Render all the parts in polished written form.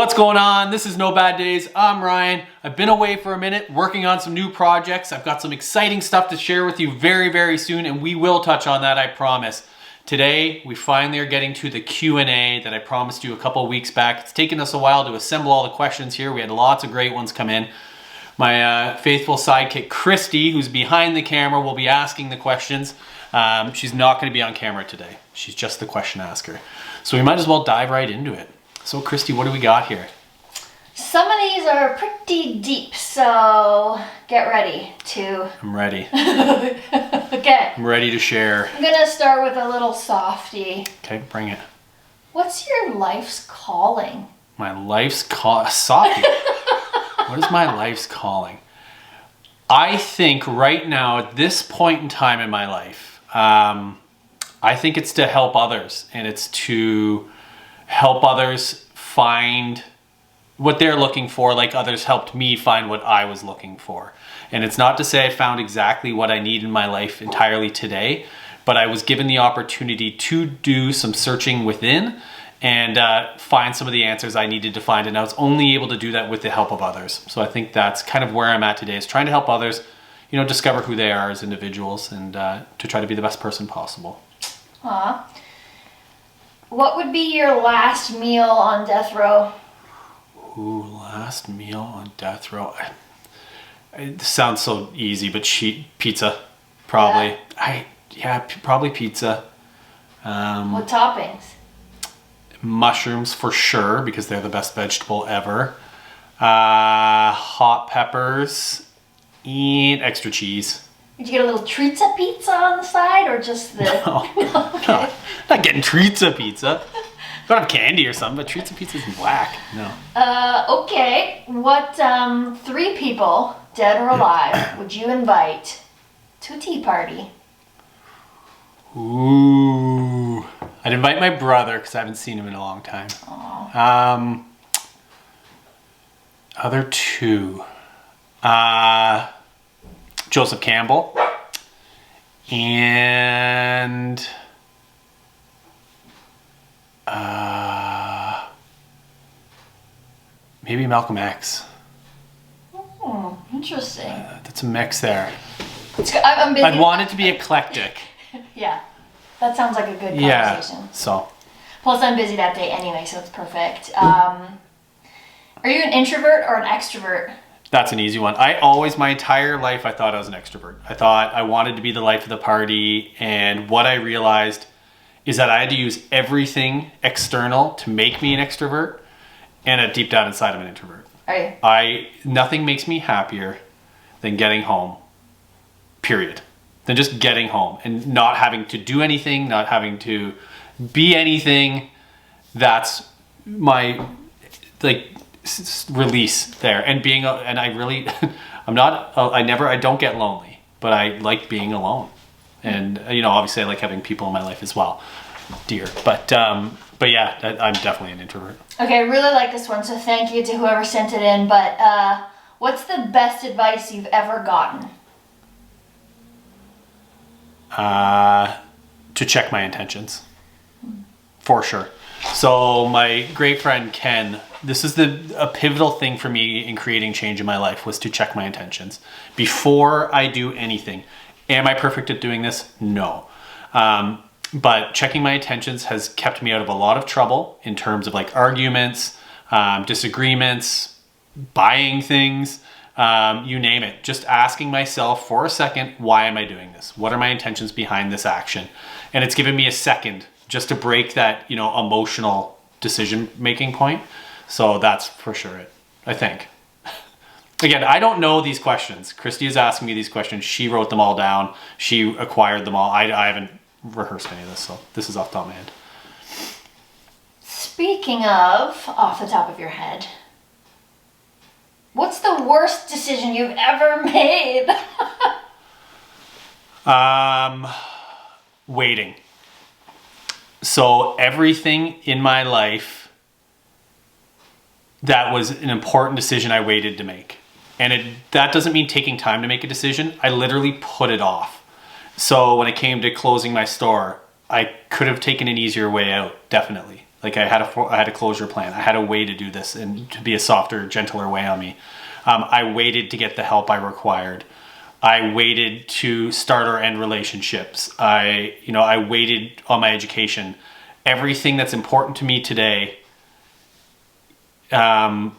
What's going on? This is No Bad Days. I'm Ryan. I've been away for a minute working on some new projects. I've got some exciting stuff to share with you very soon, and we will touch on that, I promise. Today, we finally are getting to the Q&A that I promised you a couple weeks back. It's taken us a while to assemble all the questions here. We had lots of great ones come in. My faithful sidekick, Kristy, who's behind the camera, will be asking the questions. She's not going to be on camera today. She's just the question asker. So we might as well dive right into it. So Kristy, what do we got here? Some of these are pretty deep, so get ready to... I'm ready. Okay. I'm ready to share. I'm gonna start with a little softie. Okay, bring it. What's your life's calling? My life's softie. What is my life's calling? I think right now, at this point in time in my life, I think it's to help others, and it's to help others find what they're looking for, like others helped me find what I was looking for. And it's not to say I found exactly what I need in my life entirely today, but I was given the opportunity to do some searching within and find some of the answers I needed to find. And I was only able to do that with the help of others. So I think that's kind of where I'm at today, is trying to help others, you know, discover who they are as individuals and to try to be the best person possible. Aw. What would be your last meal on death row? Ooh, last meal on death row. It sounds so easy, but pizza, probably. Yeah. Probably pizza. What toppings? Mushrooms for sure, because they're the best vegetable ever. Hot peppers and extra cheese. Did you get a little treatza pizza on the side, or just the... No, Okay. not getting treatza pizza. Gotta have candy or something, but treatza pizza's whack. No. Okay. What 3 people, dead or alive, would you invite to a tea party? Ooh. I'd invite my brother, because I haven't seen him in a long time. Aww. Other 2. Joseph Campbell and maybe Malcolm X. Oh, interesting. That's a mix there. I'm busy. I'd want it to be eclectic. Yeah, that sounds like a good conversation. Yeah, so. Plus, I'm busy that day anyway, so it's perfect. Are you an introvert or an extrovert? That's an easy one. I always, my entire life, I thought I was an extrovert. I thought I wanted to be the life of the party, and what I realized is that I had to use everything external to make me an extrovert, and deep down inside I'm an introvert. Are you? Nothing makes me happier than getting home, period. Than just getting home and not having to do anything, not having to be anything. That's my, release there, and being and I really I don't get lonely, but I like being alone, and you know, obviously I like having people in my life as well, dear, but yeah, I'm definitely an introvert. Okay, I really like this one, so thank you to whoever sent it in. But what's the best advice you've ever gotten? To check my intentions, for sure. So my great friend Ken, this is a pivotal thing for me in creating change in my life, was to check my intentions before I do anything. Am I perfect at doing this? No. But checking my intentions has kept me out of a lot of trouble in terms of like arguments, disagreements, buying things, you name it. Just asking myself for a second, why am I doing this? What are my intentions behind this action? And it's given me a second just to break that, you know, emotional decision-making point. So that's for sure it, I think. Again, I don't know these questions. Kristy is asking me these questions. She wrote them all down. She acquired them all. I haven't rehearsed any of this, so this is off the top of my head. Speaking of, off the top of your head, what's the worst decision you've ever made? Waiting. So everything in my life that was an important decision I waited to make. And that doesn't mean taking time to make a decision. I literally put it off. So when it came to closing my store, I could have taken an easier way out, definitely. Like I had a closure plan. I had a way to do this and to be a softer, gentler way on me. I waited to get the help I required. I waited to start or end relationships. I waited on my education. Everything that's important to me today, I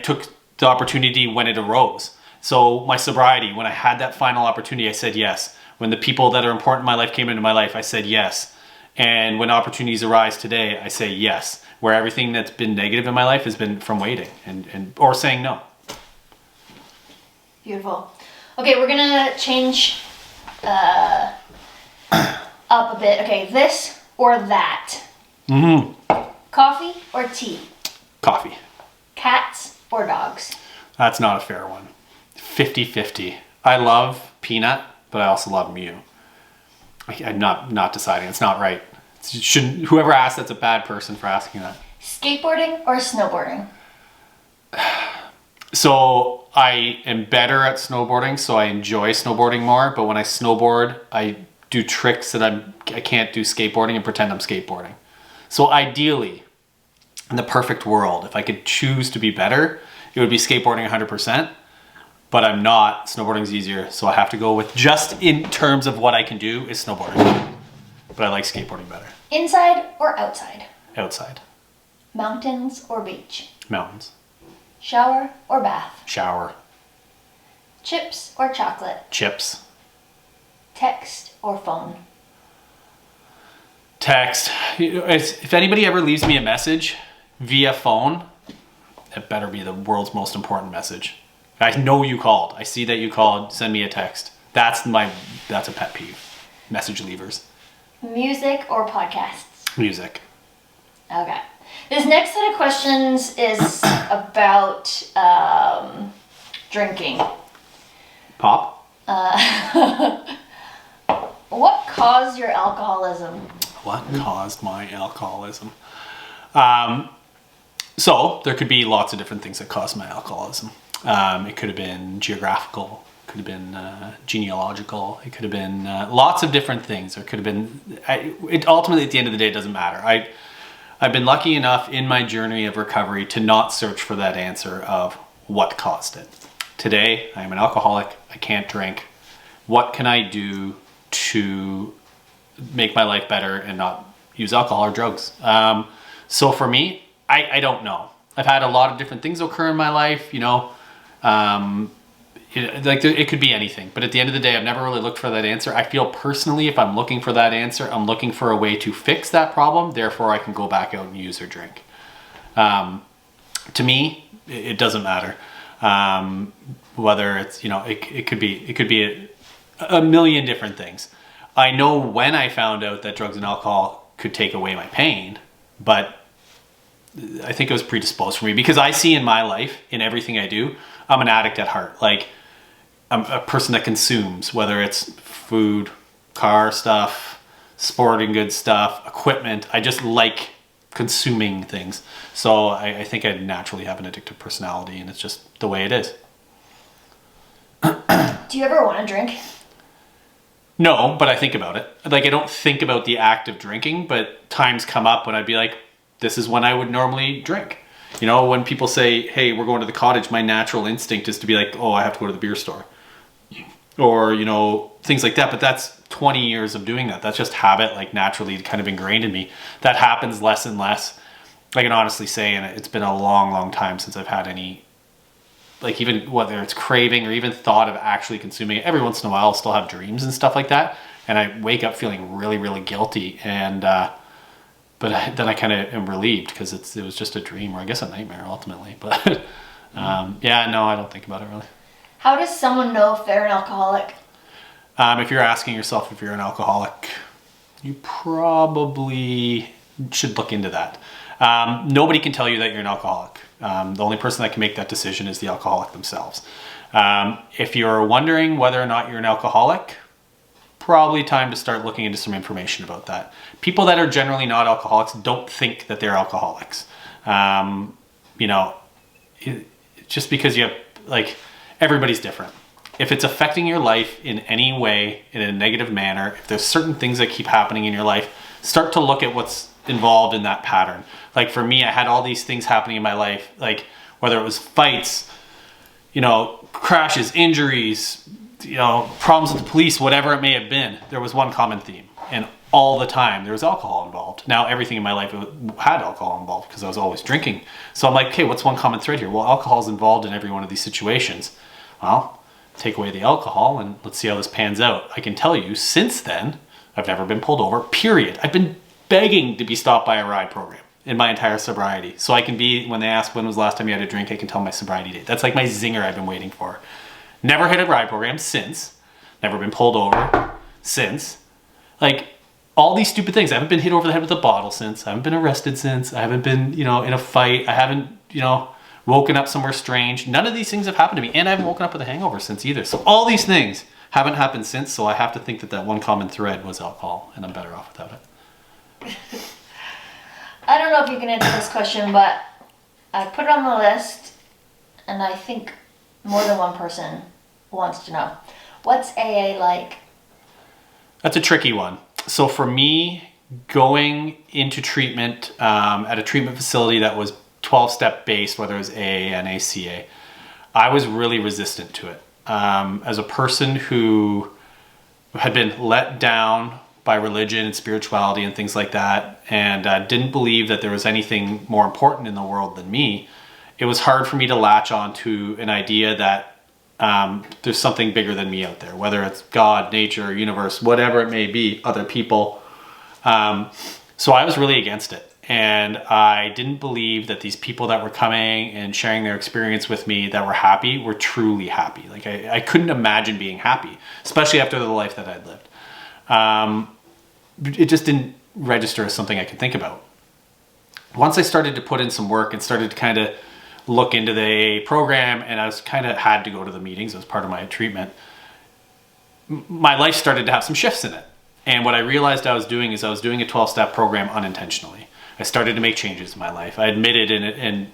took the opportunity when it arose. So my sobriety, when I had that final opportunity, I said yes. When the people that are important in my life came into my life, I said yes. And when opportunities arise today, I say yes. Where everything that's been negative in my life has been from waiting or saying no. Beautiful. Okay, we're gonna change up a bit. Okay, this or that. Coffee or tea? Coffee. Cats or dogs? That's not a fair one. 50-50. I love Peanut, but I also love Mew. I'm not deciding. It's not right. Whoever asked, that's a bad person for asking that. Skateboarding or snowboarding? So I am better at snowboarding, so I enjoy snowboarding more. But when I snowboard, I do tricks that I can't do skateboarding and pretend I'm skateboarding. So ideally, in the perfect world, if I could choose to be better, it would be skateboarding 100%. But I'm not. Snowboarding's easier, so I have to go with, just in terms of what I can do, is snowboarding. But I like skateboarding better. Inside or outside? Outside. Mountains or beach? Mountains. Shower or bath? Shower. Chips or chocolate? Chips. Text or phone? Text. If anybody ever leaves me a message via phone, it better be the world's most important message. I know you called. I see that you called. Send me a text. That's a pet peeve. Message leavers. Music or podcasts? Music. Okay. This next set of questions is about drinking. Pop? What caused your alcoholism? What caused my alcoholism? So there could be lots of different things that caused my alcoholism. It could have been geographical, could have been genealogical, it could have been lots of different things. Or it could have been, ultimately at the end of the day, it doesn't matter. I've been lucky enough in my journey of recovery to not search for that answer of what caused it. Today, I am an alcoholic, I can't drink. What can I do to make my life better and not use alcohol or drugs? So for me, I don't know. I've had a lot of different things occur in my life, it could be anything, but at the end of the day, I've never really looked for that answer. I feel personally, if I'm looking for that answer, I'm looking for a way to fix that problem. Therefore, I can go back out and use or drink. To me, it doesn't matter. Whether it's, it could be a million different things. I know when I found out that drugs and alcohol could take away my pain, but I think it was predisposed for me because I see in my life, in everything I do, I'm an addict at heart. Like, I'm a person that consumes, whether it's food, car stuff, sporting goods stuff, equipment. I just like consuming things. So I think I naturally have an addictive personality, and it's just the way it is. Do you ever want to drink? No, but I think about it. Like, I don't think about the act of drinking, but times come up when I'd be like, this is when I would normally drink. When people say, hey, we're going to the cottage, my natural instinct is to be like, oh, I have to go to the beer store. Or, things like that. But that's 20 years of doing that. That's just habit, like naturally kind of ingrained in me. That happens less and less. I can honestly say, and it's been a long, long time since I've had any, like, even whether it's craving or even thought of actually consuming it. Every once in a while I'll still have dreams and stuff like that. And I wake up feeling really, really guilty. And, then I kind of am relieved because it was just a dream, or I guess a nightmare ultimately. But yeah, no, I don't think about it really. How does someone know if they're an alcoholic? If you're asking yourself if you're an alcoholic, you probably should look into that. Nobody can tell you that you're an alcoholic. The only person that can make that decision is the alcoholic themselves. If you're wondering whether or not you're an alcoholic, probably time to start looking into some information about that. People that are generally not alcoholics don't think that they're alcoholics. Just because you have, like, everybody's different. If it's affecting your life in any way, in a negative manner, if there's certain things that keep happening in your life, Start to look at what's involved in that pattern. Like for me, I had all these things happening in my life, like whether it was fights, you know, crashes, injuries, you know, problems with the police, whatever it may have been, there was one common theme. And all the time there was alcohol involved. Now everything in my life had alcohol involved because I was always drinking. So I'm like, okay, what's one common thread here? Well, alcohol is involved in every one of these situations. Well, take away the alcohol and let's see how this pans out. I can tell you, since then, I've never been pulled over, period. I've been begging to be stopped by a ride program in my entire sobriety. So I can be, when they ask when was the last time you had a drink, I can tell my sobriety date. That's like my zinger I've been waiting for. Never hit a ride program since. Never been pulled over since. Like, all these stupid things. I haven't been hit over the head with a bottle since. I haven't been arrested since. I haven't been, you know, in a fight. I haven't, you know, woken up somewhere strange. None of these things have happened to me. And I haven't woken up with a hangover since either. So all these things haven't happened since. So I have to think that that one common thread was alcohol. And I'm better off without it. I don't know if you can answer this question, but I put it on the list. And I think more than one person wants to know. What's AA like? That's a tricky one. So for me, going into treatment at a treatment facility that was 12-step based, whether it was AA, NA, I was really resistant to it. As a person who had been let down by religion and spirituality and things like that, and didn't believe that there was anything more important in the world than me, it was hard for me to latch on to an idea that there's something bigger than me out there, whether it's God, nature, universe, whatever it may be, other people. So I was really against it. And I didn't believe that these people that were coming and sharing their experience with me that were happy were truly happy. Like I couldn't imagine being happy, especially after the life that I'd lived. It just didn't register as something I could think about. Once I started to put in some work and started to kind of look into the AA program, and I was kind of had to go to the meetings as part of my treatment, my life started to have some shifts in it. And what I realized I was doing is I was doing a 12-step program unintentionally. I started to make changes in my life. I admitted and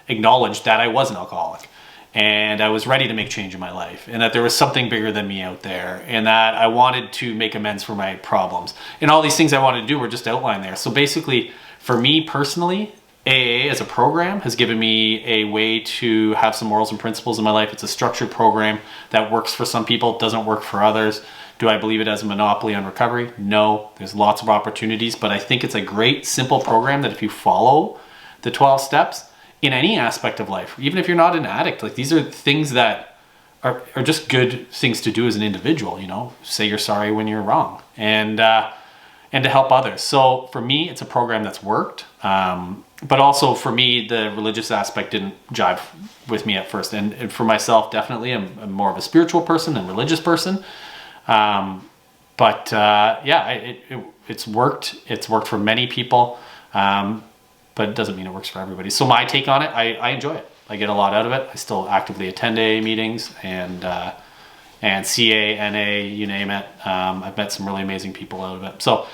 acknowledged that I was an alcoholic, and I was ready to make change in my life, and that there was something bigger than me out there, and that I wanted to make amends for my problems. And all these things I wanted to do were just outlined there. So basically, for me personally, AA as a program has given me a way to have some morals and principles in my life. It's a structured program that works for some people, doesn't work for others. Do I believe it has a monopoly on recovery? No, there's lots of opportunities, but I think it's a great, simple program that if you follow the 12 steps in any aspect of life, even if you're not an addict, like these are things that are just good things to do as an individual, you know, say you're sorry when you're wrong, and to help others. So for me, it's a program that's worked. But also for me, the religious aspect didn't jive with me at first. And for myself, definitely, I'm more of a spiritual person than religious person. It's worked. It's worked for many people, but it doesn't mean it works for everybody. So my take on it, I enjoy it. I get a lot out of it. I still actively attend AA meetings and CA, NA, you name it. I've met some really amazing people out of it. So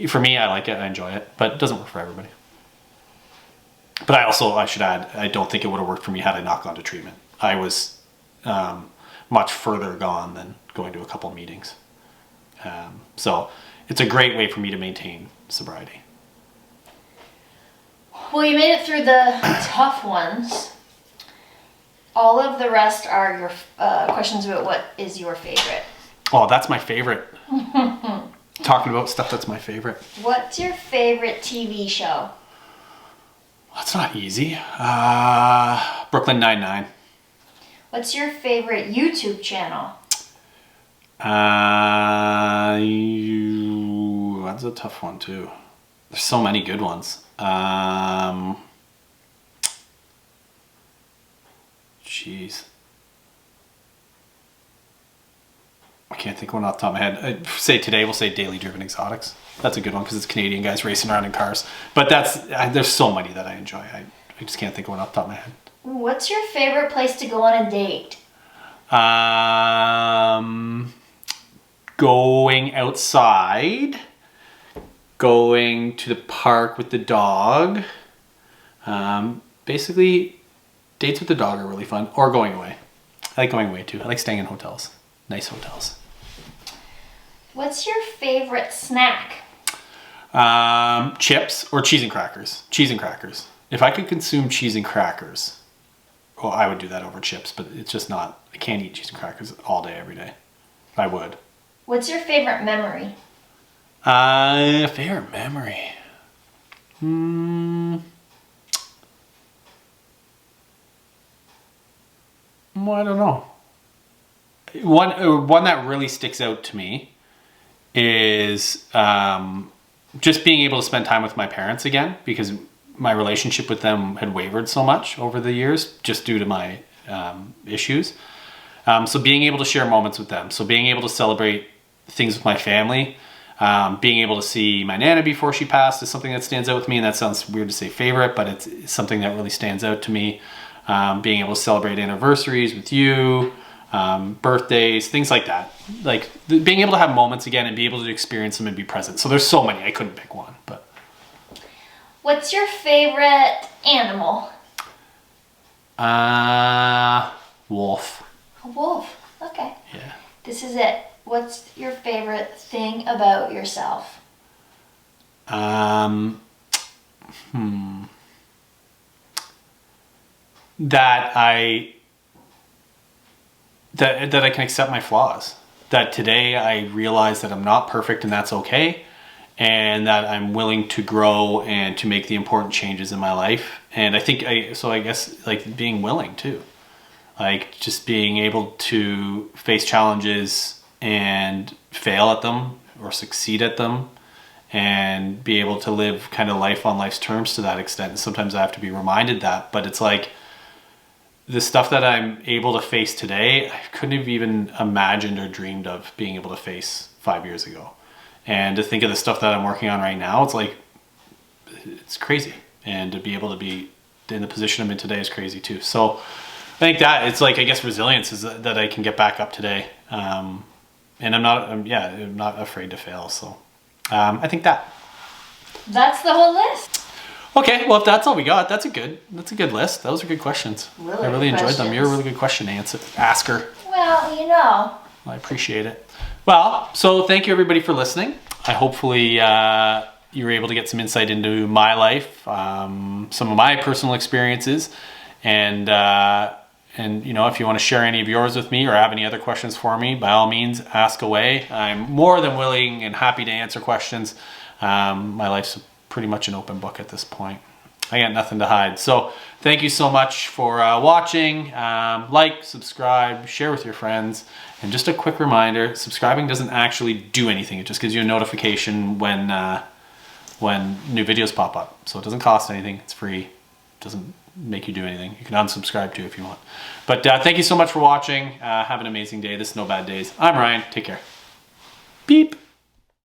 for me, I like it. I enjoy it, but it doesn't work for everybody. But I should add, I don't think it would have worked for me had I not gone to treatment. I was much further gone than going to a couple meetings. So it's a great way for me to maintain sobriety. Well, you made it through the tough ones. All of the rest are your questions about what is your favorite. Oh, that's my favorite. Talking about stuff that's my favorite. What's your favorite TV show? That's not easy. Brooklyn Nine-Nine. What's your favorite YouTube channel? That's a tough one too. There's so many good ones. Jeez. I can't think of one off the top of my head. I'd say today we'll say Daily Driven Exotics. That's a good one because it's Canadian guys racing around in cars. But there's so many that I enjoy. I just can't think of one off the top of my head. What's your favorite place to go on a date? Going outside, going to the park with the dog. Basically, dates with the dog are really fun, or going away. I like going away too. I like staying in hotels, nice hotels. What's your favorite snack? Chips or cheese and crackers. Cheese and crackers. If I could consume cheese and crackers, well, I would do that over chips, but it's just not. I can't eat cheese and crackers all day, every day. I would. What's your favorite memory? Favorite memory. Well, I don't know. One that really sticks out to me is just being able to spend time with my parents again, because my relationship with them had wavered so much over the years just due to my issues. So being able to share moments with them, so being able to celebrate things with my family, being able to see my Nana before she passed is something that stands out with me, and that sounds weird to say favorite, but it's something that really stands out to me. Being able to celebrate anniversaries with you, birthdays, things like that. Like being able to have moments again and be able to experience them and be present. So there's so many, I couldn't pick one, but. What's your favorite animal? Wolf. A wolf. Okay. Yeah. This is it. What's your favorite thing about yourself? That I can accept my flaws. That today I realize that I'm not perfect and that's okay. And that I'm willing to grow and to make the important changes in my life. And I think I guess like being willing too. Like just being able to face challenges and fail at them or succeed at them and be able to live kind of life on life's terms to that extent. And sometimes I have to be reminded that, but it's like the stuff that I'm able to face today, I couldn't have even imagined or dreamed of being able to face 5 years ago. And to think of the stuff that I'm working on right now, it's like, it's crazy. And to be able to be in the position I'm in today is crazy too. So I think that it's like, I guess resilience is that I can get back up today. And I'm not afraid to fail. So I think that's the whole list. Okay, well if that's all we got, that's a good list. Those are good questions. Really I really good enjoyed them. questions. You're a really good question asker. Well, you know. I appreciate it. Well, so thank you everybody for listening. I hopefully you were able to get some insight into my life, some of my personal experiences, and you know, if you want to share any of yours with me or have any other questions for me, by all means, ask away. I'm more than willing and happy to answer questions. My life's pretty much an open book at this point. I got nothing to hide. So thank you so much for watching. Like, subscribe, share with your friends. And just a quick reminder, subscribing doesn't actually do anything. It just gives you a notification when new videos pop up. So it doesn't cost anything. It's free. It doesn't make you do anything. You can unsubscribe too if you want. But thank you so much for watching. Have an amazing day. This is No Bad Days. I'm Ryan. Take care. Beep.